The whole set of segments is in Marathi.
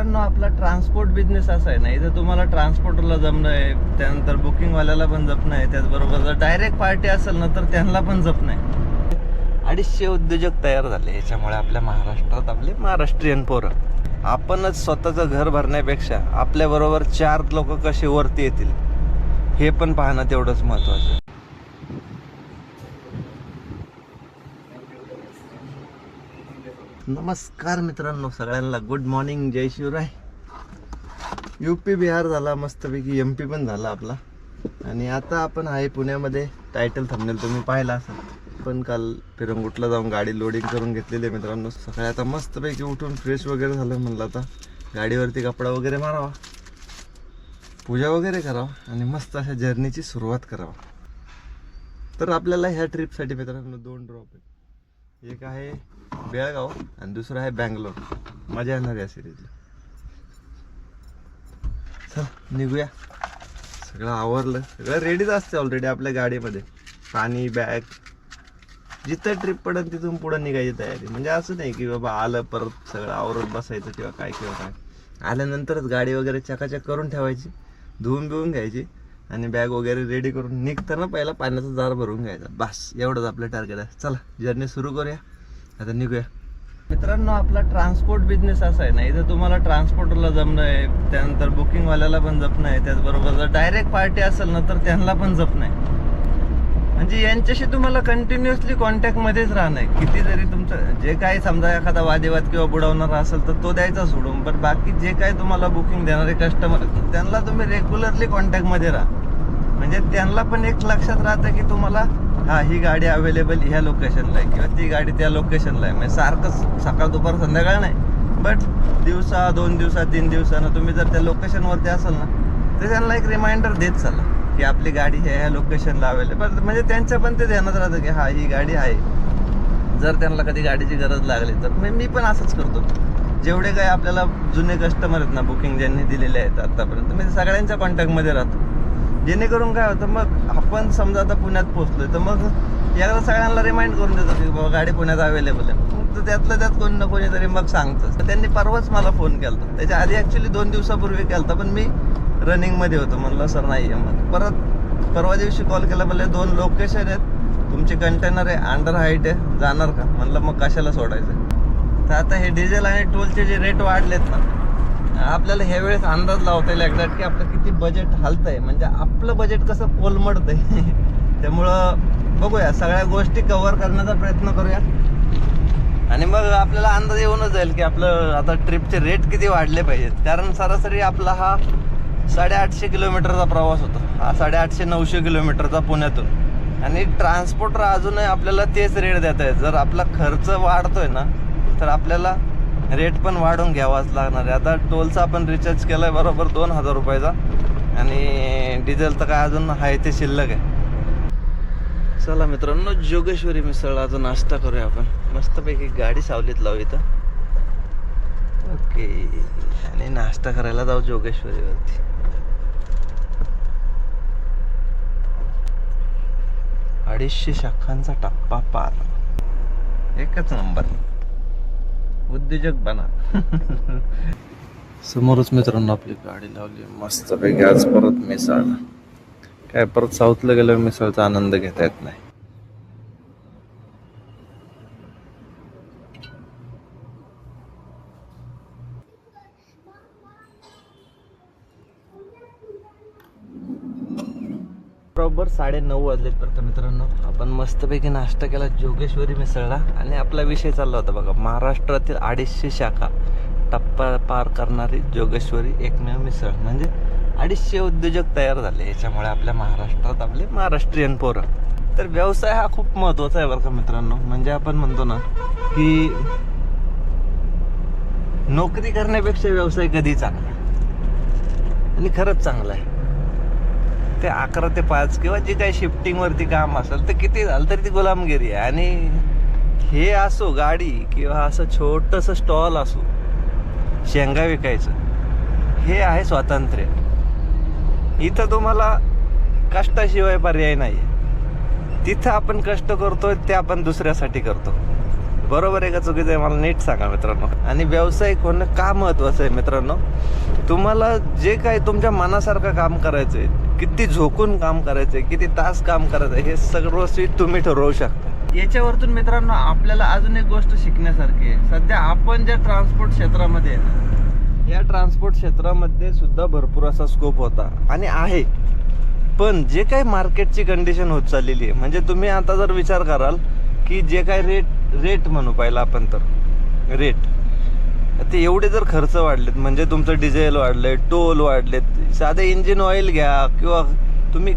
मित्रांनो, आपला ट्रान्सपोर्ट बिझनेस असा आहे ना, इथं तुम्हाला ट्रान्सपोर्टरला जमणं आहे, त्यानंतर बुकिंगवाल्याला पण जपणं आहे, त्याचबरोबर जर डायरेक्ट पार्टी असेल ना तर त्यांना पण जपणं आहे. 250 उद्योजक तयार झाले याच्यामुळे आपल्या महाराष्ट्रात. आपले महाराष्ट्रीयन पोरं, आपणच स्वतःचं घर भरण्यापेक्षा आपल्याबरोबर 4 लोक कसे वरती येतील हे पण पाहणं तेवढंच महत्त्वाचं. नमस्कार मित्रांनो, सगळ्यांना गुड मॉर्निंग, जय शिवराय. यूपी बिहार झाला मस्तपैकी, एम पी पण झाला आपला, आणि आता आपण आहे पुण्यामध्ये. टायटल थंबनेल तुम्ही पाहिला असेल. पण काल पिरंगुटला जाऊन गाडी लोडिंग करून घेतलेली आहे मित्रांनो. सकाळी आता मस्तपैकी उठून फ्रेश वगैरे झालं, म्हणलं आता गाडीवरती कपडा वगैरे मारावा, पूजा वगैरे करावा आणि मस्त अशा जर्नीची सुरुवात करावा. तर आपल्याला ह्या ट्रिपसाठी मित्रांनो 2 ड्रॉप आहेत. एक आहे बेळगाव आणि दुसरं आहे बँगलोर. मजा येणार या सिरीजला. चल निघूया. सगळं आवरलं, सगळं रेडीच असते ऑलरेडी आपल्या गाडीमध्ये. पाणी, बॅग, जिथं ट्रिप पडेल तिथून पुढं निघायची तयारी. म्हणजे असं नाही की बाबा आलं परत सगळं आवरत बसायचं किंवा काय. आल्यानंतरच गाडी वगैरे चकाचक करून ठेवायची, धुवून बिवून घ्यायची आणि बॅग वगैरे रेडी करून निघताना पहिला पाण्याचा जार भरून घ्यायचा. बस एवढंच आपलं टार्गेट आहे. चला जर्नी सुरू करूया, आता निघूया. मित्रांनो, आपला ट्रान्सपोर्ट बिझनेस असा आहे ना, इथं तुम्हाला ट्रान्सपोर्टरला जमणं आहे, त्यानंतर बुकिंगवाल्याला पण जपणं आहे, त्याचबरोबर जर डायरेक्ट पार्टी असेल ना तर त्यांना पण जपणं आहे. म्हणजे यांच्याशी तुम्हाला कंटिन्युअसली कॉन्टॅक्टमध्येच राहणं आहे. किती जरी तुमचं जे काही समजा एखादा वादेवाद किंवा बुडवणारा असेल तर तो द्यायचा सोडून, पण बाकी जे काही तुम्हाला बुकिंग देणारे कस्टमर आहेत त्यांना तुम्ही रेग्युलरली कॉन्टॅक्टमध्ये राहा. म्हणजे त्यांना पण एक लक्षात राहतं की तुम्हाला ही गाडी अवेलेबल ह्या लोकेशनला आहे किंवा ती गाडी त्या लोकेशनला आहे. म्हणजे सारखं सकाळ दुपार संध्याकाळ नाही, बट दिवसा 2 दिवसा 3 दिवसानं तुम्ही जर त्या लोकेशनवरती असाल ना तर त्यांना एक रिमाइंडर देत चाला की आपली गाडी ह्या लोकेशनला अवेलेबल. म्हणजे त्यांच्या पण ते ध्यानात राहतं की ही गाडी आहे. जर त्यांना कधी गाडीची गरज लागली तर मी पण असंच करतो. जेवढे काही आपल्याला जुने कस्टमर आहेत ना, बुकिंग ज्यांनी दिलेले आहेत आतापर्यंत, मी सगळ्यांच्या कॉन्टॅक्टमध्ये राहतो. जेणेकरून काय होतं, मग आपण समजा आता पुण्यात पोहोचलोय तर मग याला सगळ्यांना रिमाइंड करून देतो की बाबा गाडी पुण्यात अवेलेबल आहे. मग त्यातलं त्यात कोणी ना कोणीतरी मग सांगतं. तर त्यांनी परवाच मला फोन केला होता. त्याच्या आधी ॲक्च्युली 2 दिवसापूर्वी केला होता, पण मी रनिंगमध्ये होतो. म्हणलं सर नाही आहे. मग परत परवा दिवशी कॉल केला, म्हणले 2 लोकेशन आहेत, तुमची कंटेनर आहे, अंडर हाईट आहे, जाणार का? म्हणलं मग कशाला सोडायचं. तर आता हे डिझेल आणि टोलचे जे रेट वाढलेत ना, आपल्याला ह्या वेळेस अंदाज लावता येईल एक्झॅक्ट की आपलं किती बजेट हलतंय. म्हणजे आपलं बजेट कसं कोलमडतंय त्यामुळं बघूया, सगळ्या गोष्टी कव्हर करण्याचा प्रयत्न करूया आणि मग आपल्याला अंदाज येऊनच जाईल की आपलं आता ट्रिपचे रेट किती वाढले पाहिजेत. कारण सरासरी आपला हा 850 किलोमीटरचा प्रवास होतो. हा 850-900 किलोमीटरचा पुण्यातून, आणि ट्रान्सपोर्टर अजूनही आपल्याला तेच रेट देत आहेत. जर आपला खर्च वाढतोय ना तर आपल्याला रेट पण वाढून घ्यावाच लागणार आहे. आता टोलचा आपण रिचार्ज केला आहे बरोबर 2000 रुपयाचा, आणि डिझेल तर काय अजून आहे ते शिल्लक आहे. चला मित्रांनो, जोगेश्वरी मिसळचा नाश्ता करूया आपण. मस्तपैकी गाडी सावलीत लावू इथं, ओके, आणि नाश्ता करायला जाऊ जोगेश्वरीवरती. अडीचशे शाखांचा टप्पा पार, एकच नंबर, उद्योजक बना. समोरच मित्रांनो आपली गाडी लावली मस्तपैकी. आज परत मिसळ, काय परत साऊथला गेल्यावर मिसळचा आनंद घेता येत नाही. बरोबर 9:30 वाजलेत. परत मित्रांनो आपण मस्तपैकी नाश्ता केला जोगेश्वरी मिसळला, आणि आपला विषय चालला होता बघा, महाराष्ट्रातील 250 शाखा टप्पा पार करणारी जोगेश्वरी एकमेव मिसळ. म्हणजे 250 उद्योजक तयार झाले याच्यामुळे आपल्या महाराष्ट्रात आपले महाराष्ट्रीयन पोरं. तर व्यवसाय हा खूप महत्त्वाचा आहे बरं का मित्रांनो. म्हणजे आपण म्हणतो ना की नोकरी करण्यापेक्षा व्यवसाय कधी चांगला, आणि खरंच चांगला आहे. ते 11 ते 5 किंवा जे काही शिफ्टिंगवरती काम असेल तर किती झालं तरी ती गुलामगिरी आहे. आणि हे असो गाडी किंवा असं छोटंसं स्टॉल असो, शेंगा विकायचं, हे आहे स्वातंत्र्य. इथं तुम्हाला कष्टाशिवाय पर्याय नाही. तिथं आपण कष्ट करतोय ते आपण दुसऱ्यासाठी करतो. बरोबर आहे का चुकीचं आहे मला नीट सांगा मित्रांनो. आणि व्यावसायिक होणं का महत्त्वाचं आहे मित्रांनो, तुम्हाला जे काही तुमच्या मनासारखं काम करायचं आहे, किती झोकून काम करायचं आहे, किती तास काम करायचं आहे, हे सर्व तुम्ही ठरवू शकता. याच्यावरतून मित्रांनो आपल्याला अजून एक गोष्ट शिकण्यासारखी आहे. सध्या आपण ज्या ट्रान्सपोर्ट क्षेत्रामध्ये आहे ना, या ट्रान्सपोर्ट क्षेत्रामध्ये सुद्धा भरपूर असा स्कोप होता आणि आहे. पण जे काही मार्केटची कंडिशन होत चाललेली आहे, म्हणजे तुम्ही आता जर विचार कराल की जे काही रेट म्हणू पाहिलं आपण, तर रेट ते एवढे जर खर्च वाढलेत, म्हणजे तुमचं डिझेल वाढलंय, टोल वाढलेत, साधे इंजिन ऑइल घ्या किंवा तुम्ही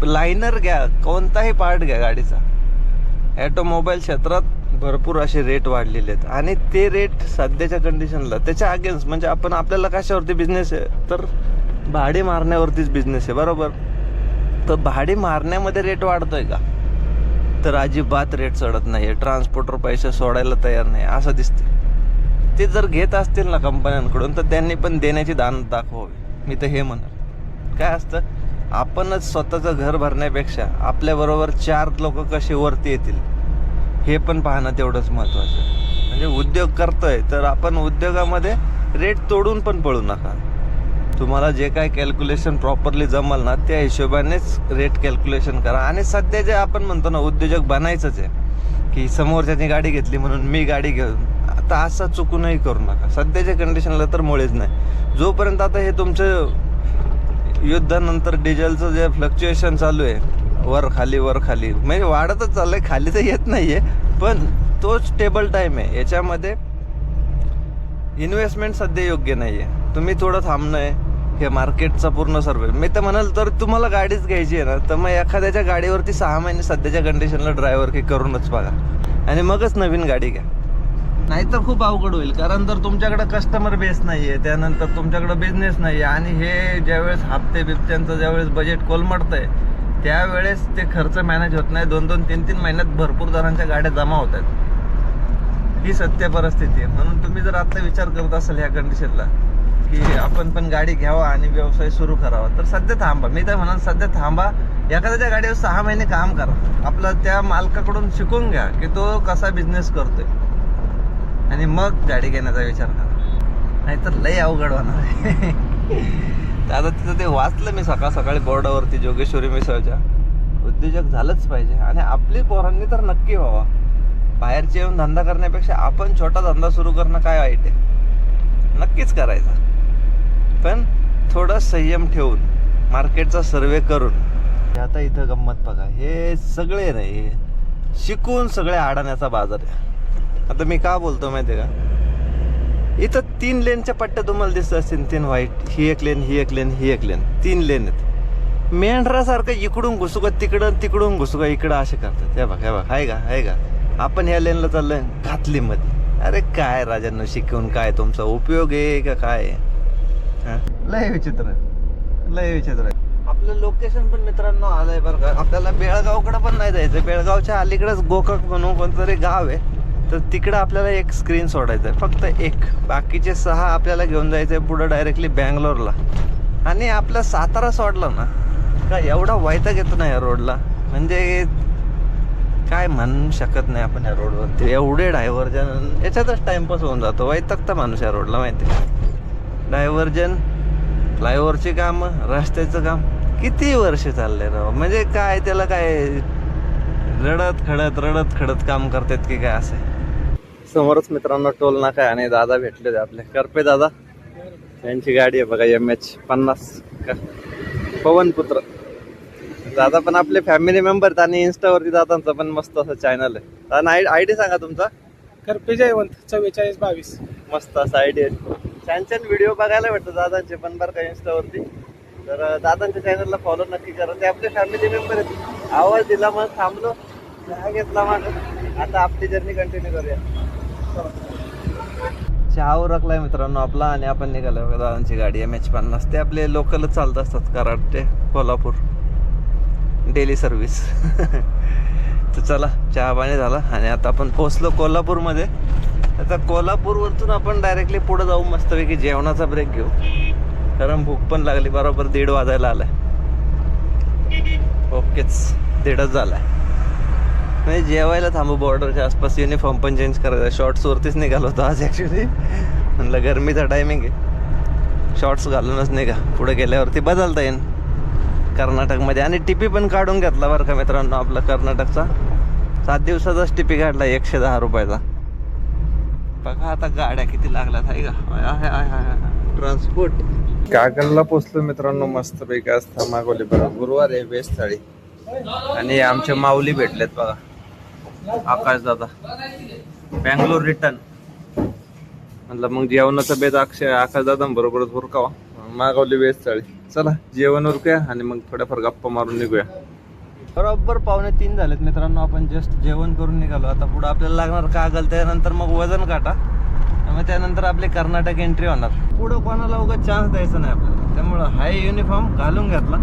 लायनर घ्या, कोणताही पार्ट घ्या गाडीचा, ॲटोमोबाईल क्षेत्रात भरपूर असे रेट वाढलेले आहेत. आणि ते रेट सध्याच्या कंडिशनला त्याच्या अगेन्स्ट, म्हणजे आपण आपल्याला कशावरती बिझनेस आहे, तर भाडे मारण्यावरतीच बिझनेस आहे, बरोबर. तर भाडे मारण्यामध्ये रेट वाढतोय का, तर अजिबात रेट चढत नाही आहे. ट्रान्सपोर्टर पैसे सोडायला तयार नाही असं दिसते. ते जर घेत असतील ना कंपन्यांकडून, तर त्यांनी पण देण्याची दान दाखवावी, मी तर हे म्हणणार. काय असतं, आपणच स्वतःचं घर भरण्यापेक्षा आपल्याबरोबर 4 लोक कसे वरती येतील हे पण पाहणं तेवढंच महत्त्वाचं. म्हणजे उद्योग करतोय तर आपण उद्योगामध्ये रेट तोडून पण पळू नका. तुम्हाला जे काय कॅल्क्युलेशन प्रॉपरली जमल ना, त्या हिशोबानेच रेट कॅल्क्युलेशन करा. आणि सध्या जे आपण म्हणतो ना, उद्योजक बनायचंच आहे, की समोरच्यानी गाडी घेतली म्हणून मी गाडी घेऊन, आता असं चुकूनही करू नका. सध्याच्या कंडिशनला तर मुळेच नाही. जोपर्यंत आता हे तुमचं युद्धानंतर डिझेलचं जे फ्लक्च्युएशन चालू आहे, वर खाली म्हणजे वाढतच चाललं आहे, खाली तर येत नाही आहे, पण तो स्टेबल टाईम आहे. याच्यामध्ये इन्व्हेस्टमेंट सध्या योग्य नाही आहे. तुम्ही थोडं थांबणं आहे, हे मार्केटचा पूर्ण सर्वे. मी तर म्हणाल, तर तुम्हाला गाडीच घ्यायची आहे ना, तर मग एखाद्याच्या गाडीवरती 6 महिने सध्याच्या कंडिशनला ड्रायव्हर की करूनच बघा, आणि मगच नवीन गाडी घ्या. नाहीतर खूप अवघड होईल. कारण तर तुमच्याकडे कस्टमर बेस नाही आहे, त्यानंतर तुमच्याकडे बिझनेस नाही आहे, आणि हे ज्यावेळेस हप्ते बिप्त्यांचं ज्यावेळेस बजेट कोलमडतं आहे, त्यावेळेस ते खर्च मॅनेज होत नाही. 2-2, 3-3 महिन्यात भरपूर जणांच्या गाड्या जमा होत आहेत. ही सत्य परिस्थिती आहे. म्हणून तुम्ही जर आता विचार करत असाल ह्या कंडिशनला की आपण पण गाडी घ्यावा आणि व्यवसाय सुरू करावा, तर सध्या थांबा. मी तर म्हणाल, सध्या थांबा. एखाद्याच्या गाडीवर 6 महिने काम करा, आपलं त्या मालकाकडून शिकून घ्या की तो कसा बिझनेस करतोय, आणि मग गाडी घेण्याचा विचार करा. नाहीतर लय अवघड होणार आहे. आता तिथं ते वाचलं मी सकाळी बोर्डावरती, जोगेश्वरी मिसळच्या. उद्योजक झालंच पाहिजे, आणि आपली पोरांनी तर नक्की व्हावा. बाहेरचे येऊन धंदा करण्यापेक्षा आपण छोटा धंदा सुरू करणं काय वाईट आहे, नक्कीच करायचा. पण थोडं संयम ठेवून, मार्केटचा सर्वे करून. आता इथं गंमत बघा, हे सगळे नाही शिकून सगळे अडाण्याचा बाजार आहे. आता मी का बोलतो माहिती आहे का, इथं 3 लेनच्या पट्ट्या तुम्हाला दिसत असतील, 3 व्हाईट, ही एक लेन, ही एक लेन, ही एक लेन, 3 लेन आहेत. मेंढरासारखं इकडून घुसू का तिकडं, तिकडून घुसू का इकडं, असे करतात. हे बघ आहे का आपण ह्या लेनला चाललोय घातली मध्ये. अरे काय राजांना शिकवून काय तुमचा उपयोग आहे का काय? लय विचित्र आहे. आपलं लोकेशन पण मित्रांनो आलंय बरं का. आपल्याला बेळगावकडे पण नाही जायचं. बेळगावच्या अलीकडेच गोकाक म्हणून कोणतरी गाव आहे, तर तिकडं आपल्याला एक स्क्रीन सोडायचं आहे, फक्त एक. बाकीचे 6 आपल्याला घेऊन जायचं आहे पुढं डायरेक्टली बँगलोरला. आणि आपला सातारा सोडला ना का एवढा वैताग येतो ना या रोडला, म्हणजे काय म्हणू शकत नाही आपण या रोडवरती. एवढे डायव्हर्जन, याच्यातच टाइमपास होऊन जातो. वैतागता माणूस या रोडला, माहिती आहे. डायव्हर्जन, फ्लायओव्हरची कामं, रस्त्याचं काम किती वर्ष चाललंय राव. म्हणजे काय त्याला काय रडत खडत काम करतात की काय असं. समोरच मित्रांनो टोल नाका आहे, आणि दादा भेटले आपले करपे दादा. यांची गाडी आहे बघा, MH50 पवनपुत्र. दादा पण आपले फॅमिली मेंबर, आणि इन्स्टावरती दादांचा पण मस्त असं चॅनल आहे. दादा आयडी सांगा तुमचा. करपे जयवंत 4422. मस्त असं आयडी आहे. छान व्हिडिओ बघायला भेटतो दादांचे पण बरं का इन्स्टावरती. तर दादांच्या चॅनलला फॉलो नक्की करा. ते आपले फॅमिली मेंबर आहेत. आवाज दिला, मग थांबलो, चहा घेतला माणूस. आता आपली जर्नी कंटिन्यू करूया. चहा उरकलाय मित्रांनो आपला, आणि आपण निघालो बघा. दादांची गाडी MH50. ते आपले लोकलच चालत असतात, कराड ते कोल्हापूर, डेली सर्व्हिस. तर चला, चहा पाणी झाला, आणि आता आपण पोहोचलो कोल्हापूरमध्ये. आता कोल्हापूरवरतून आपण डायरेक्टली पुढे जाऊ, मस्तपैकी जेवणाचा ब्रेक घेऊ, कारण भूक पण लागली. बरोबर 1:30 वाजायला आलाय. ओकेच, 1:30च झालाय. नाही जेवायला थांबू बॉर्डरच्या आसपास, युनिफॉर्म पण चेंज करायचा. शॉर्ट्स वरतीच निघालो होतो आज ॲक्च्युली. म्हणलं गरमीचा टायमिंग आहे, शॉर्ट्स घालूनच निघा, पुढे गेल्यावरती बदलता येईल कर्नाटकमध्ये. आणि टिपी पण काढून घेतला बरं का मित्रांनो आपला कर्नाटकचा. 7 दिवसाचाच टिपी काढला 110 रुपयाचा. बघा आता गाड्या किती लागल्यात आहे का. ट्रान्सपोर्ट कागलला पोचलो मित्रांनो मस्तपैकी. आज मागवली बरं, गुरुवार आहे, बेस्ट थाळी. आणि आमचे माऊली भेटलेत बघा, आकाश दादा. बँगलोर रिटर्न. म्हटलं मग जेवणाचा बेत आकाश दादा बरोबरच हुरकावा. मागवली बेस्ट थाळी. चला जेवण उरकूया आणि मग थोड्याफार गप्पा मारून निघूया. बरोबर 2:45 झालेत मित्रांनो. आपण जस्ट जेवण करून निघालो. आता पुढं आपल्याला लागणार कागल, त्यानंतर मग वजन काटा, मग त्यानंतर आपली कर्नाटक एंट्री होणार. पुढं कोणाला उगाच चान्स द्यायचा नाही आपल्याला, त्यामुळं हाय युनिफॉर्म घालून घेतला.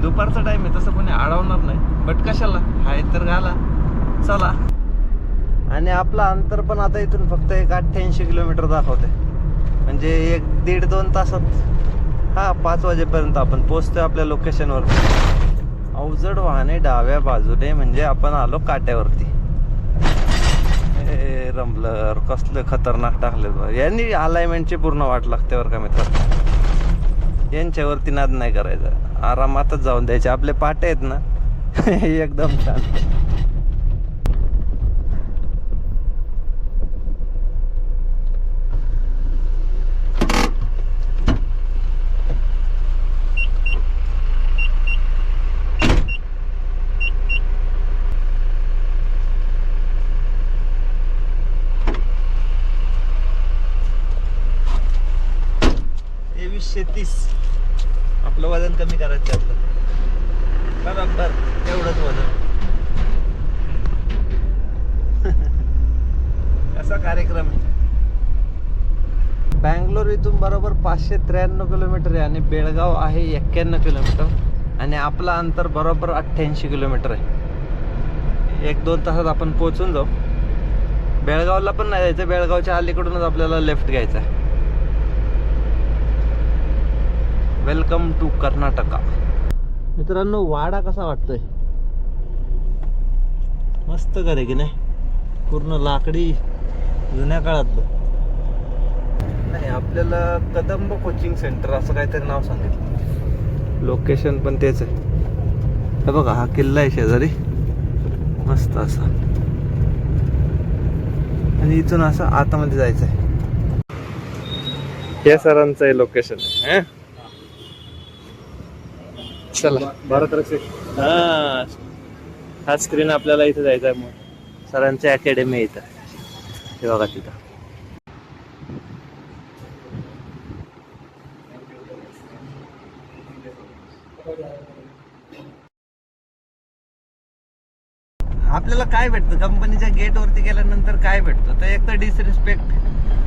दुपारचा टाइम आहे, तसं कोणी अडवणार नाही, बट कशाला हाय तर घाला. चला. आणि आपलं अंतर पण आता इथून फक्त एक 88 किलोमीटर दाखवते, म्हणजे 1-1.5-2 तासात 5 वाजेपर्यंत आपण पोचतोय आपल्या लोकेशनवर. अवजड वाहने डाव्या बाजूने, म्हणजे आपण आलो काट्यावरती. रंबलर कसलं खतरनाक टाकले यांनी. अलाइनमेंटची पूर्ण वाट लागते बरं का मित्रांनो. यांच्यावरती नाद नाही करायचा, आरामातच जाऊन द्यायचे. आपले पाटे आहेत ना एकदम छान. आपलं वजन कमी करायचं आपलं बरोबर तेवढंच वजन. कसा कार्यक्रम आहे. बँगलोर इथून बरोबर 593 किलोमीटर आहे आणि बेळगाव आहे 91 किलोमीटर. आणि आपलं अंतर बरोबर 88 किलोमीटर आहे. 1-2 तासात आपण पोहोचून जाऊ. बेळगावला पण नाही जायचं, बेळगावच्या अलीकडूनच आपल्याला लेफ्ट घ्यायचा आहे. Welcome to Karnataka. मित्रांनो वाडा कसा वाटतोय, मस्त घर आहे की नाही, पूर्ण लाकडी, जुन्या काळातलं. नाही आपल्याला कदंब कोचिंग सेंटर असं काहीतरी नाव सांगितलं. लोकेशन पण तेच आहे. हे बघा हा किल्ला आहे शेजारी मस्त असा, आणि इथून असं आतमध्ये जायचं आहे. हे सरांचं आहे लोकेशन आहे. चला हा स्क्रीन आपल्याला इथे जायचं आहे. मग सरांची अकॅडमी आहे इथं, हे बघा तिथं. आपल्याला काय भेटतं कंपनीच्या गेट वरती गेल्यानंतर, काय भेटतं तर एक तर डिसरिस्पेक्ट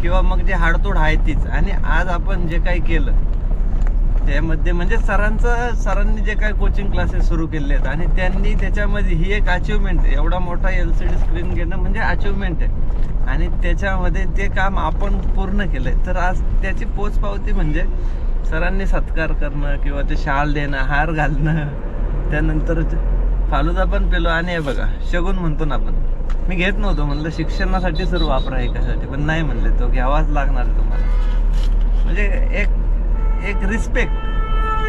किंवा मग जे हाडतोड आहे तीच. आणि आज आपण जे काही केलं त्यामध्ये म्हणजे सरांनी जे काही कोचिंग क्लासेस सुरू केले आहेत आणि त्यांनी त्याच्यामध्ये ही एक अचिव्हमेंट आहे. एवढा मोठा LCD स्क्रीन घेणं म्हणजे अचिव्हमेंट आहे. आणि त्याच्यामध्ये ते काम आपण पूर्ण केलंय, तर आज त्याची पोचपावती म्हणजे सरांनी सत्कार करणं किंवा ते शाल देणं, हार घालणं, त्यानंतर फालुदा पण पेलो. आणि हे बघा शगुन म्हणतो ना आपण, मी घेत नव्हतो, म्हणलं शिक्षणासाठी सर वापरा एकासाठी, पण नाही म्हणले तो घ्यावाच लागणार आहे तुम्हाला. म्हणजे एक रिस्पेक्ट,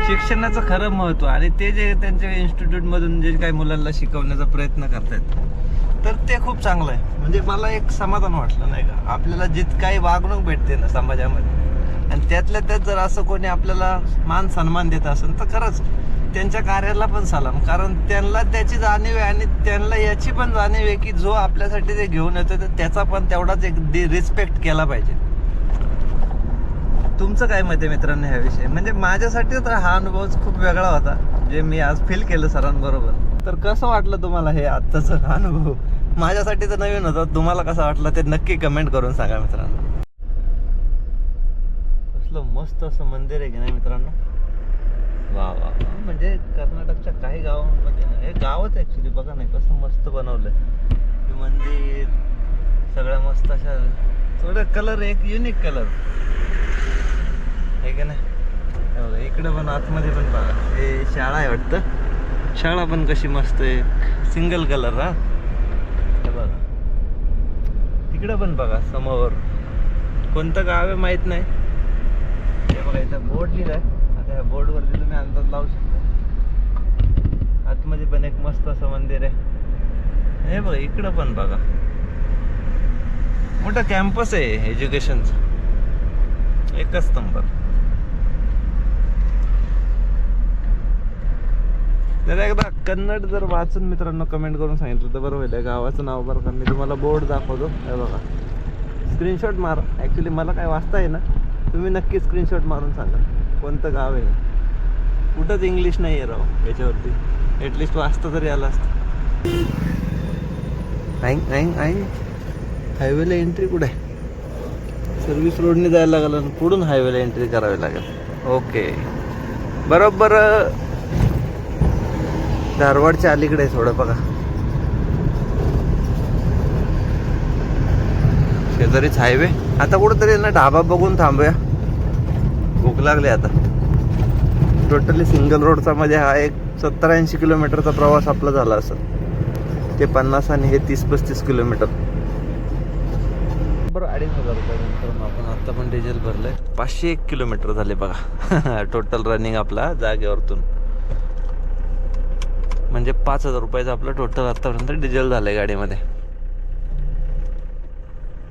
शिक्षणाचं खरं महत्त्व. आणि ते जे त्यांच्या इन्स्टिट्यूटमधून जे काही मुलांना शिकवण्याचा प्रयत्न करतायत तर ते खूप चांगलं आहे. म्हणजे मला एक समाधान वाटलं नाही का, आपल्याला जितकाही वागणूक भेटते ना समाजामध्ये, आणि त्यातल्या त्यात जर असं कोणी आपल्याला मान सन्मान देत असेल तर खरंच त्यांच्या कार्याला पण सलाम. कारण त्यांना त्याची जाणीव आहे आणि त्यांना याची पण जाणीव आहे की जो आपल्यासाठी ते घेऊन येतो तर त्याचा पण तेवढाच एक रिस्पेक्ट केला पाहिजे. तुमचं काय मत आहे मित्रांनो ह्याविषयी? म्हणजे माझ्यासाठी तर हा अनुभव खूप वेगळा होता, जे मी आज फील केलं सरांबरोबर. तर कसं वाटलं तुम्हाला हे आत्ताचा अनुभव? माझ्यासाठी तर नवीन होता, तुम्हाला कसं वाटलं ते नक्की कमेंट करून सांगा मित्रांनो. कसलं मस्त असं मंदिर आहे की नाही मित्रांनो. वा वा, म्हणजे कर्नाटकच्या काही गावांमध्ये ना, हे गावच ऍक्च्युली बघा नाही कसं मस्त बनवलंय हे मंदिर. सगळ्या मस्त अशा थोडं कलर, एक युनिक कलर आहे का नाही. इकडे पण आतमध्ये पण बघा, हे शाळा आहे वाटतं. शाळा पण कशी मस्त आहे, सिंगल कलर. हा इकडे पण बघा समोर कोणतं गाव आहे माहित नाही. हे बघा इथं बोर्ड लिहिलाय. आता ह्या बोर्डवरती तुम्ही अंदाज लावू शकता. आतमध्ये पण एक मस्त असं मंदिर आहे. हे बघा इकडं पण बघा मोठा कॅम्पस आहे एज्युकेशनचा. एकच नंबर. तर एकदा कन्नड जर वाचून मित्रांनो कमेंट करून सांगितलं तर बरं होईल. गावाचं नाव बरं का. मी तुम्हाला बोर्ड दाखवतो. हे बघा स्क्रीनशॉट मार. ॲक्च्युली मला काय वाचता आहे ना, तुम्ही नक्की स्क्रीनशॉट मारून सांगा कोणतं गाव आहे. कुठंच इंग्लिश नाही आहे राव याच्यावरती. ॲटलिस्ट वाचता तरी आलं असतं. हायवेला एंट्री कुठे आहे? सर्व्हिस रोडने जायला लागलं आणि पुढून हायवेला एंट्री करावी लागेल. ओके बरोबर धारवाडच्या अलीकडे आहे थोडं बघा. शेजारीच हायवे. आता कुठंतरी ना ढाबा बघून थांबूया. भूक लागली आता. टोटली सिंगल रोडचा मध्ये हा एक 70-80 किलोमीटरचा प्रवास आपला झाला असेल. ते 50 आणि हे 30-35 किलोमीटर. बरं 2,500 रुपये आपण आता पण डिझेल भरलंय. 501 किलोमीटर झाले बघा टोटल रनिंग आपला जागेवरतून. म्हणजे 5,000 रुपयाचं आपलं टोटल आतापर्यंत डिझेल झालंय गाडीमध्ये.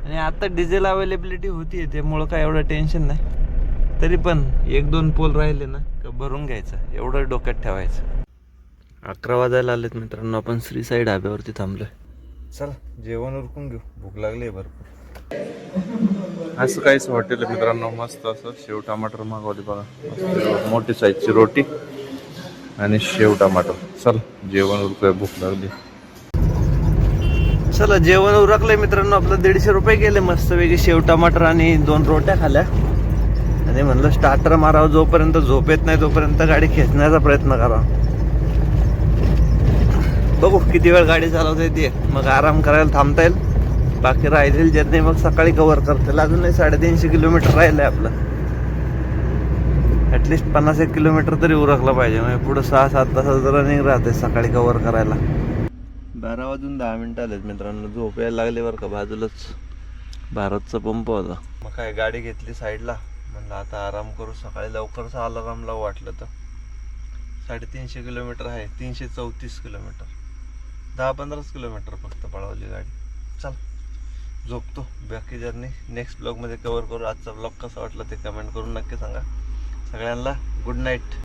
आणि आता डिझेल अवेलेबिलिटी होती त्यामुळं काय एवढं टेन्शन नाही. तरी पण 1-2 पोल राहिले ना का भरून घ्यायचं एवढं डोक्यात ठेवायचं. 11 वाजायला आलेत मित्रांनो. आपण श्री साई ढाब्यावरती थांबलोय. चला जेवण उरकून घेऊ. भूक लागली भरपूर. असं काहीच हॉटेल आहे मित्रांनो. मस्त असं शेव टमाटर मागवले बघा. मोठी साईजची रोटी आणि शेव टमाटर. चल जेवण उरकूया. भूक लागली. चला जेवण उरकलंय मित्रांनो आपलं. 150 रुपये गेले मस्त वेगळी. शेव टमाटर आणि 2 रोट्या खाल्या. आणि म्हणलं स्टार्टर मारावं. जोपर्यंत झोप येत नाही तोपर्यंत गाडी खेचण्याचा प्रयत्न करावा. बघू किती वेळ गाडी चालवता येते. मग आराम करायला थांबता येईल. बाकी राहिलेली जर्नी मग सकाळी कव्हर करता. अजूनही 350 किलोमीटर राहिलंय आपलं. ॲटलिस्ट 50-1 किलोमीटर तरी उरकलं पाहिजे. म्हणजे पुढं 6-7 तासाचं रनिंग राहते सकाळी कव्हर करायला. 12 वाजून 10 मिनिटं आलेत मित्रांनो. झोप यायला लागली बरं का. बाजूलाच भारतचा पंप होता. मग काय गाडी घेतली साईडला. म्हणलं आता आराम करू. सकाळी लवकरच अलार्म लावू वाटलं तर. 350 किलोमीटर आहे. 334 किलोमीटर. 10-15 किलोमीटर फक्त पळवली गाडी. चल झोपतो. बाकी जर्नी नेक्स्ट ब्लॉगमध्ये कव्हर करू. आजचा ब्लॉग कसा वाटला ते कमेंट करून नक्की सांगा. सगळ्यांना गुड नाईट.